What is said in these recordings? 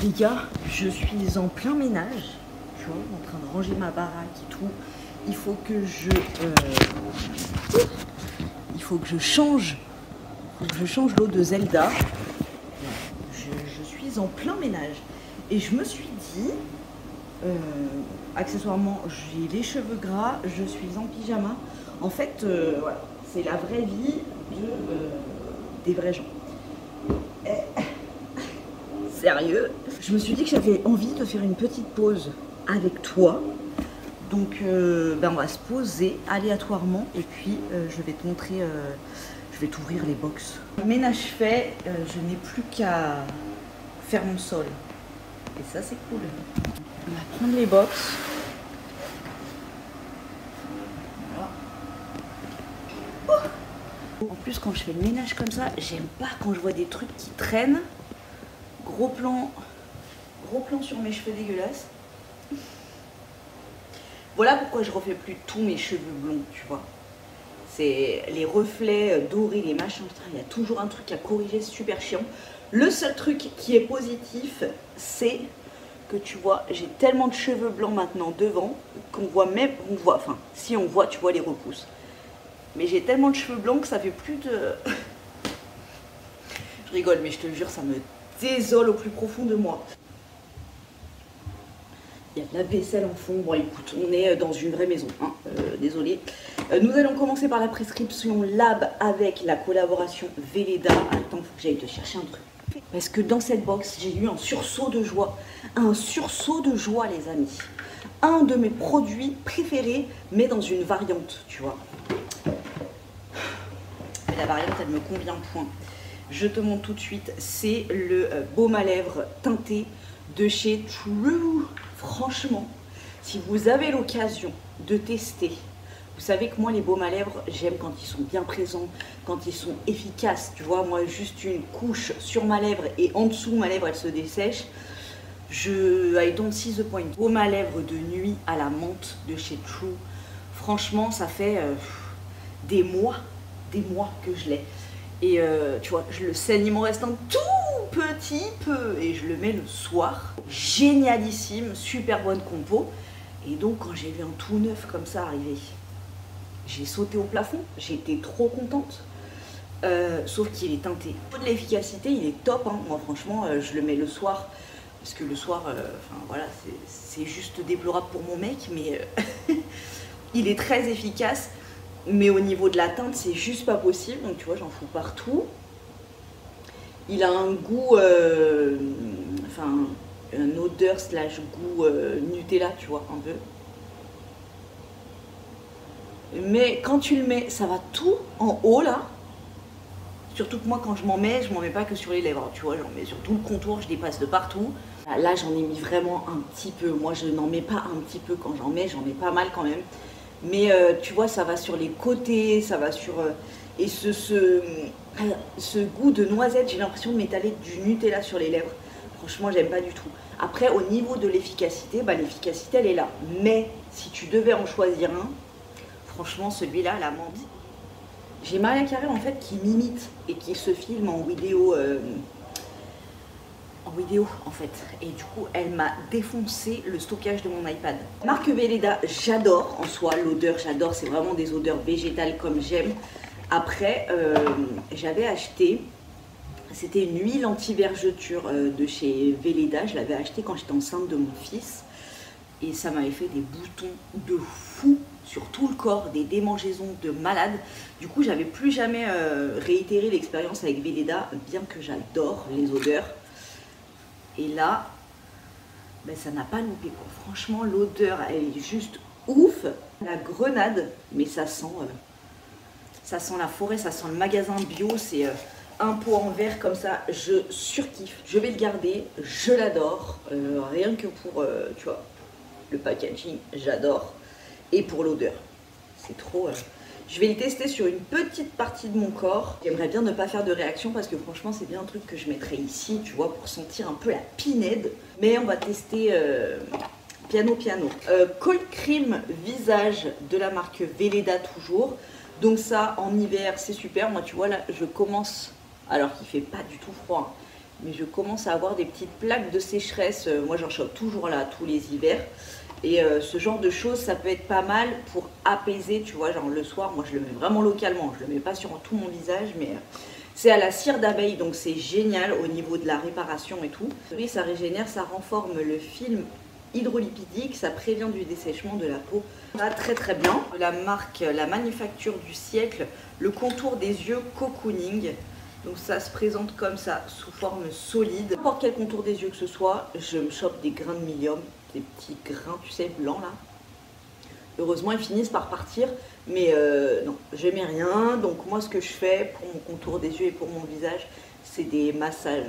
Les gars, je suis en plein ménage, tu vois, en train de ranger ma baraque et tout. Il faut que je change l'eau de Zelda. Je suis en plein ménage et je me suis dit, accessoirement, j'ai les cheveux gras, je suis en pyjama. En fait, voilà, c'est la vraie vie des vrais gens. Sérieux, je me suis dit que j'avais envie de faire une petite pause avec toi. Donc on va se poser aléatoirement et puis je vais te montrer, je vais t'ouvrir les box. Ménage fait, je n'ai plus qu'à faire mon sol. Et ça c'est cool. On va prendre les box. Voilà. En plus quand je fais le ménage comme ça, j'aime pas quand je vois des trucs qui traînent. Gros plan sur mes cheveux dégueulasses. Voilà pourquoi je refais plus tous mes cheveux blonds, tu vois. C'est les reflets dorés, les machins, il y a toujours un truc à corriger, super chiant. Le seul truc qui est positif, c'est que tu vois, j'ai tellement de cheveux blancs maintenant devant qu'on voit même, enfin, si on voit, tu vois les repousses. Mais j'ai tellement de cheveux blancs que ça fait plus de... Je rigole, mais je te jure, ça me désole au plus profond de moi. Il y a de la vaisselle en fond. Bon, écoute, on est dans une vraie maison, hein. Désolé. Nous allons commencer par la prescription Lab avec la collaboration Velleda. Attends, faut que j'aille te chercher un truc. Parce que dans cette box, j'ai eu un sursaut de joie. Un sursaut de joie, les amis. Un de mes produits préférés, mais dans une variante, tu vois. Mais la variante, elle me convient point. Je te montre tout de suite. C'est le baume à lèvres teinté de chez True. Franchement, si vous avez l'occasion de tester, vous savez que moi les baumes à lèvres, j'aime quand ils sont bien présents, quand ils sont efficaces. Tu vois, moi juste une couche sur ma lèvre et en dessous ma lèvre elle se dessèche. I don't see the point. Baume à lèvres de nuit à la menthe de chez True. Franchement, ça fait des mois que je l'ai. Et tu vois, je le saigne, il m'en reste un tout petit peu et je le mets le soir. Génialissime, super bonne compo. Et donc quand j'ai vu un tout neuf comme ça arriver, j'ai sauté au plafond, j'étais trop contente. Sauf qu'il est teinté. Pour de l'efficacité, il est top, hein. Moi franchement, je le mets le soir. Parce que le soir, enfin voilà, c'est juste déplorable pour mon mec, mais il est très efficace. Mais au niveau de la teinte, c'est juste pas possible. Donc tu vois, j'en fous partout. Il a un goût, enfin, une odeur slash goût Nutella, tu vois, un peu. Mais quand tu le mets, ça va tout en haut là. Surtout que moi, quand je m'en mets pas que sur les lèvres. Tu vois, j'en mets sur tout le contour, je dépasse de partout. Là, j'en ai mis vraiment un petit peu. Moi, je n'en mets pas un petit peu quand j'en mets pas mal quand même. Mais tu vois, ça va sur les côtés, ça va sur... et ce goût de noisette, j'ai l'impression de m'étaler du Nutella sur les lèvres. Franchement, j'aime pas du tout. Après, au niveau de l'efficacité, bah, l'efficacité, elle est là. Mais si tu devais en choisir un, franchement, celui-là, la menthe. J'ai Maria Carré, en fait, qui m'imite et qui se filme en vidéo... en fait, et du coup elle m'a défoncé le stockage de mon iPad. Marque Velleda, j'adore en soi, l'odeur j'adore, c'est vraiment des odeurs végétales comme j'aime. Après j'avais acheté, c'était une huile anti-vergeture de chez Velleda, je l'avais acheté quand j'étais enceinte de mon fils et ça m'avait fait des boutons de fou sur tout le corps, des démangeaisons de malade. Du coup j'avais plus jamais réitéré l'expérience avec Velleda, bien que j'adore les odeurs. Et là, ben ça n'a pas loupé quoi. Franchement, l'odeur, elle est juste ouf. La grenade, mais ça sent la forêt, ça sent le magasin bio. C'est un pot en verre comme ça. Je surkiffe. Je vais le garder. Je l'adore. Rien que pour, tu vois, le packaging, j'adore. Et pour l'odeur, c'est trop... Je vais le tester sur une petite partie de mon corps. J'aimerais bien ne pas faire de réaction parce que franchement c'est bien un truc que je mettrais ici, tu vois, pour sentir un peu la pinède. Mais on va tester piano. Cold Cream Visage de la marque Velleda toujours. Donc ça en hiver c'est super. Moi tu vois là je commence, alors qu'il fait pas du tout froid, mais je commence à avoir des petites plaques de sécheresse. Moi j'en chope toujours là tous les hivers. Et ce genre de choses, ça peut être pas mal pour apaiser, tu vois, genre le soir, moi je le mets vraiment localement, je le mets pas sur tout mon visage, mais c'est à la cire d'abeille, donc c'est génial au niveau de la réparation et tout. Oui, ça régénère, ça renforme le film hydrolipidique, ça prévient du dessèchement de la peau. Ça va très très bien. La marque, la manufacture du siècle, le contour des yeux cocooning. Donc ça se présente comme ça, sous forme solide. N'importe quel contour des yeux que ce soit, je me chope des grains de milium, des petits grains, tu sais, blancs là. Heureusement, ils finissent par partir, mais non, je mets rien. Donc moi, ce que je fais pour mon contour des yeux et pour mon visage, c'est des massages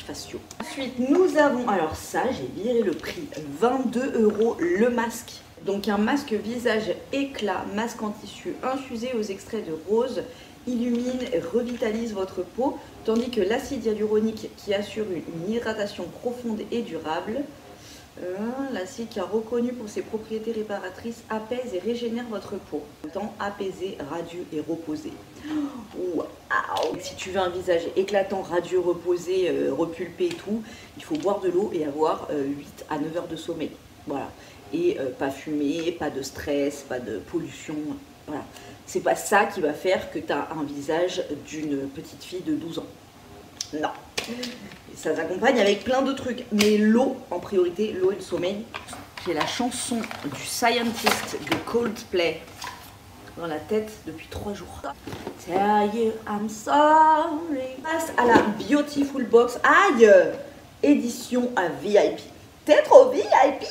faciaux. Ensuite, nous avons, alors ça, j'ai viré le prix, 22 € le masque. Donc un masque visage éclat, masque en tissu infusé aux extraits de rose, illumine et revitalise votre peau, tandis que l'acide hyaluronique qui assure une hydratation profonde et durable, l'acide qui est reconnu pour ses propriétés réparatrices, apaise et régénère votre peau, autant apaisé, radieux et reposé. Wow. Si tu veux un visage éclatant, radieux, reposé, repulpé et tout, il faut boire de l'eau et avoir 8 à 9 heures de sommeil. Voilà. Et pas fumer, pas de stress, pas de pollution. Voilà. C'est pas ça qui va faire que tu as un visage d'une petite fille de 12 ans. Non. Ça s'accompagne avec plein de trucs. Mais l'eau, en priorité, l'eau et le sommeil. J'ai la chanson du Scientist de Coldplay dans la tête depuis 3 jours. Tell you I'm sorry. Passe à la Beautiful Box. Aïe! Édition à VIP. T'es trop VIP!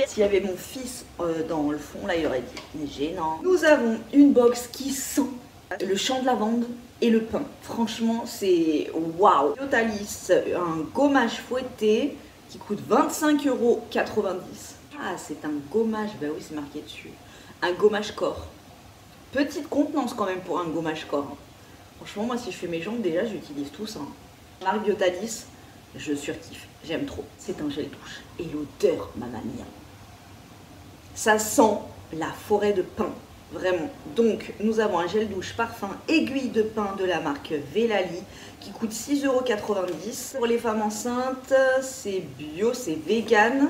S'il y avait mon fils dans le fond, là, il aurait dit gênant. Nous avons une box qui sent le champ de lavande et le pain. Franchement, c'est waouh. Biotalis, un gommage fouetté qui coûte 25,90 €. Ah, c'est un gommage, bah oui, c'est marqué dessus. Un gommage corps. Petite contenance quand même pour un gommage corps. Franchement, moi, si je fais mes jambes, déjà, j'utilise tout ça. Marque Biotalis, je surkiffe. J'aime trop. C'est un gel douche. Et l'odeur, mamma mia. Ça sent la forêt de pin, vraiment. Donc, nous avons un gel douche parfum aiguille de pin de la marque Velali qui coûte 6,90 € Pour les femmes enceintes, c'est bio, c'est vegan.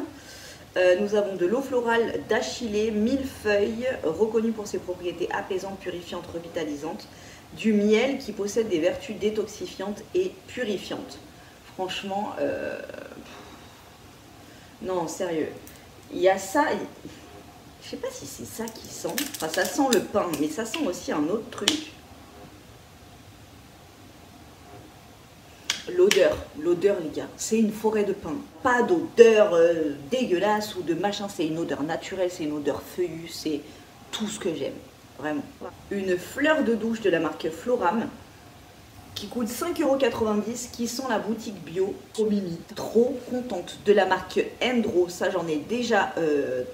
Nous avons de l'eau florale d'Achillée, millefeuille, reconnue pour ses propriétés apaisantes, purifiantes, revitalisantes. Du miel qui possède des vertus détoxifiantes et purifiantes. Franchement, non, sérieux. Il y a ça... Je sais pas si c'est ça qui sent. Enfin, ça sent le pain, mais ça sent aussi un autre truc. L'odeur, les gars, c'est une forêt de pin. Pas d'odeur dégueulasse ou de machin, c'est une odeur naturelle, c'est une odeur feuillue, c'est tout ce que j'aime, vraiment. Une fleur de douche de la marque Floram qui coûte 5,90 €, qui sent la boutique bio. Trop mimi, trop contente. De la marque Endro, ça j'en ai déjà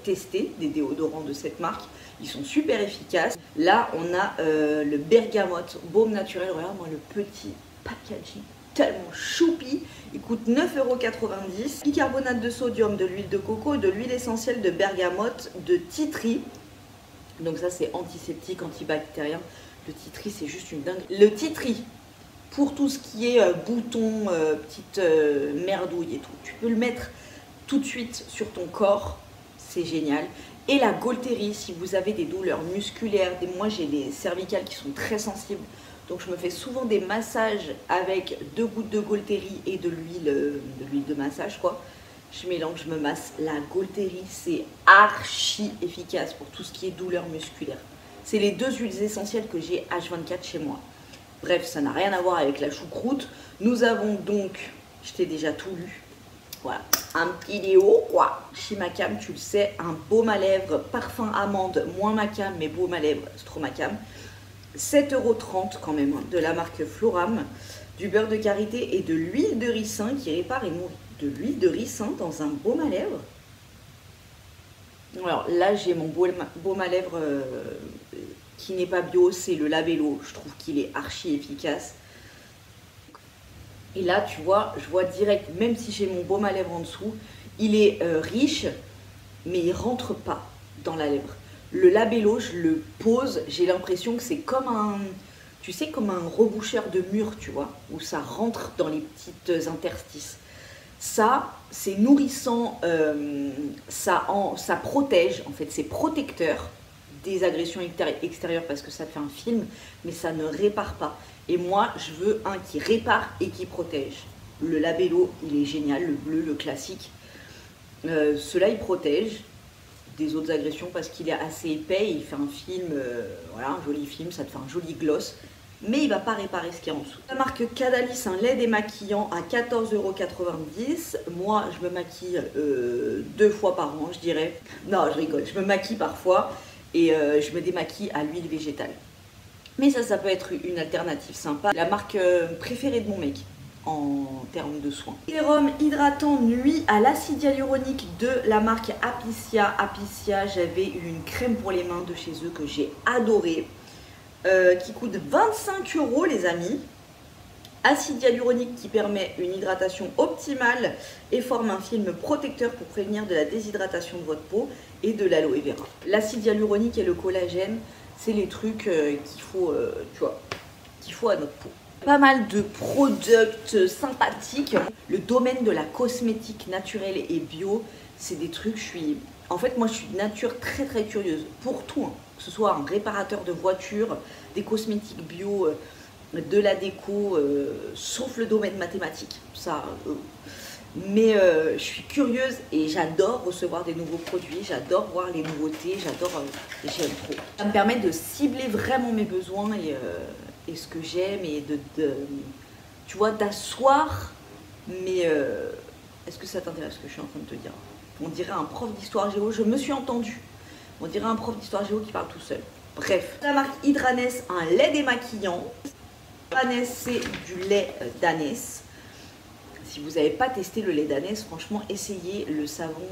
testé, des déodorants de cette marque. Ils sont super efficaces. Là, on a le bergamote, baume naturel. Regarde-moi le petit packaging, tellement choupi. Il coûte 9,90 €. Bicarbonate de sodium, de l'huile de coco, de l'huile essentielle de bergamote, de tea tree. Donc ça, c'est antiseptique, antibactérien. Le tea tree, c'est juste une dingue. Le tea tree, pour tout ce qui est boutons, petites merdouilles et tout. Tu peux le mettre tout de suite sur ton corps, c'est génial. Et la Gaultérie, si vous avez des douleurs musculaires, moi j'ai les cervicales qui sont très sensibles, donc je me fais souvent des massages avec 2 gouttes de Gaultérie et de l'huile de massage, quoi. Je mélange, je me masse. La Gaultérie, c'est archi efficace pour tout ce qui est douleurs musculaires. C'est les 2 huiles essentielles que j'ai H24 chez moi. Bref, ça n'a rien à voir avec la choucroute. Nous avons donc, je t'ai déjà tout lu, voilà, un petit déo, quoi. Chez Macam, tu le sais, un baume à lèvres, parfum amande, moins Macam, mais baume à lèvres, c'est trop Macam. 7,30 € quand même, hein, de la marque Floram, du beurre de karité et de l'huile de ricin qui répare et nourrit. De l'huile de ricin dans un baume à lèvres. Alors là, j'ai mon baume à lèvres qui n'est pas bio, c'est le Labello. Je trouve qu'il est archi efficace. Et là, tu vois, je vois direct, même si j'ai mon baume à lèvres en dessous, il est riche, mais il rentre pas dans la lèvre. Le Labello, je le pose, j'ai l'impression que c'est comme tu sais, comme un reboucheur de mur, tu vois, où ça rentre dans les petites interstices. Ça, c'est nourrissant, ça protège, en fait, c'est protecteur des agressions extérieures parce que ça te fait un film, mais ça ne répare pas. Et moi, je veux un qui répare et qui protège. Le Labello, il est génial, le bleu, le classique. Celui-là, il protège des autres agressions parce qu'il est assez épais, il fait un film, voilà, un joli film, ça te fait un joli gloss. Mais il ne va pas réparer ce qu'il y a en dessous. La marque Cadalis, un lait démaquillant à 14,90 €. Moi, je me maquille 2 fois par an, je dirais. Non, je rigole, je me maquille parfois et je me démaquille à l'huile végétale. Mais ça peut être une alternative sympa. La marque préférée de mon mec en termes de soins. Sérum hydratant nuit à l'acide hyaluronique de la marque Apiccia. Apiccia, j'avais une crème pour les mains de chez eux que j'ai adorée. Qui coûte 25 € les amis. Acide hyaluronique qui permet une hydratation optimale et forme un film protecteur pour prévenir de la déshydratation de votre peau et de l'aloe vera. L'acide hyaluronique et le collagène, c'est les trucs qu'il faut, tu vois, qu'il faut à notre peau. Pas mal de products sympathiques. Le domaine de la cosmétique naturelle et bio, c'est des trucs, en fait, moi, je suis de nature très très curieuse pour tout, hein. Que ce soit un réparateur de voiture, des cosmétiques bio, de la déco, sauf le domaine mathématique. Ça, mais je suis curieuse et j'adore recevoir des nouveaux produits, j'adore voir les nouveautés, j'aime trop. Ça me permet de cibler vraiment mes besoins et ce que j'aime et tu vois, d'asseoir. Mais est-ce que ça t'intéresse ce que je suis en train de te dire? On dirait un prof d'histoire géo, je me suis entendue. On dirait un prof d'histoire géo qui parle tout seul. Bref, la marque Hydranes, un lait démaquillant. Hydranes, c'est du lait d'ânesse. Si vous n'avez pas testé le lait d'ânesse, franchement, essayez le savon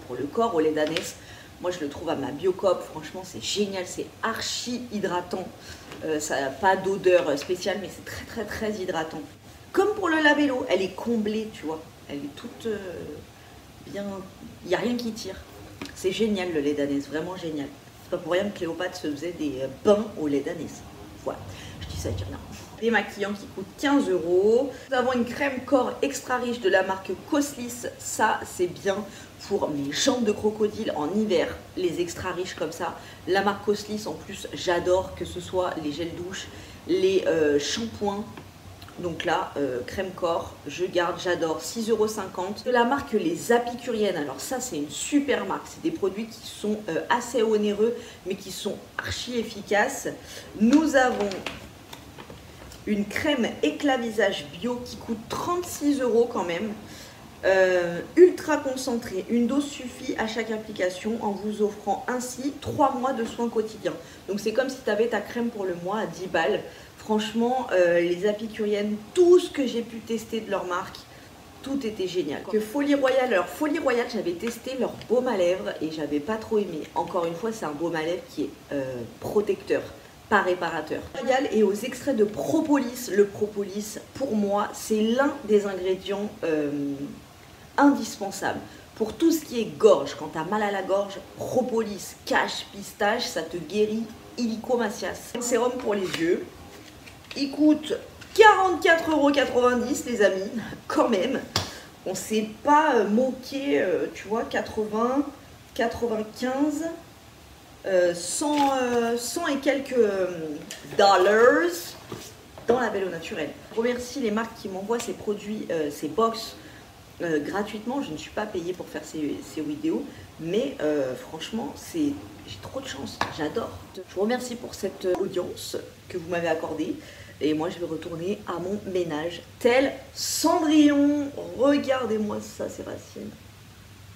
pour le corps au lait d'ânesse. Moi, je le trouve à ma Biocop. Franchement, c'est génial, c'est archi hydratant. Ça n'a pas d'odeur spéciale, mais c'est très, très, très hydratant. Comme pour le Labello, elle est comblée, tu vois. Elle est toute bien... Il n'y a rien qui tire. C'est génial le lait d'ânesse, vraiment génial. C'est pas pour rien que Cléopâtre se faisait des bains au lait d'ânesse. Voilà, je dis ça, je dis rien. Démaquillant qui coûte 15 €. Nous avons une crème corps extra riche de la marque Coslis. Ça, c'est bien pour mes jambes de crocodile en hiver. Les extra riches comme ça. La marque Coslis, en plus, j'adore que ce soit les gels douche, les shampoings. Donc là, crème corps, je garde, j'adore, 6,50 €. De la marque Les Apicuriennes, alors ça c'est une super marque, c'est des produits qui sont assez onéreux, mais qui sont archi efficaces. Nous avons une crème éclat visage bio qui coûte 36 € quand même. Ultra concentrée, une dose suffit à chaque application en vous offrant ainsi 3 mois de soins quotidiens. Donc c'est comme si tu avais ta crème pour le mois à 10 balles. Franchement, les Apicuriennes, tout ce que j'ai pu tester de leur marque, tout était génial. Que Folie Royale, alors Folie Royale, j'avais testé leur baume à lèvres et j'avais pas trop aimé. Encore une fois, c'est un baume à lèvres qui est protecteur, pas réparateur. Royale et aux extraits de propolis. Le propolis, pour moi, c'est l'un des ingrédients indispensables. Pour tout ce qui est gorge, quand tu as mal à la gorge, propolis, cache, pistache, ça te guérit illico macias. Un sérum pour les yeux. Il coûte 44,90 € les amis, quand même. On s'est pas moqué, tu vois, 80, 95, 100 et quelques dollars dans Labello Naturel. Je remercie les marques qui m'envoient ces produits, ces box gratuitement. Je ne suis pas payée pour faire ces vidéos, mais franchement, j'ai trop de chance, j'adore. Je vous remercie pour cette audience que vous m'avez accordée. Et moi, je vais retourner à mon ménage, tel Cendrillon. Regardez-moi ça, Sébastien.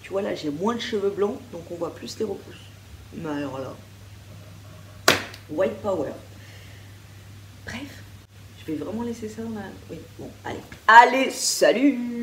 Tu vois, là, j'ai moins de cheveux blancs, donc on voit plus les repousses. Mais alors là, white power. Bref, je vais vraiment laisser ça dans la... Oui, bon, allez. Allez, salut!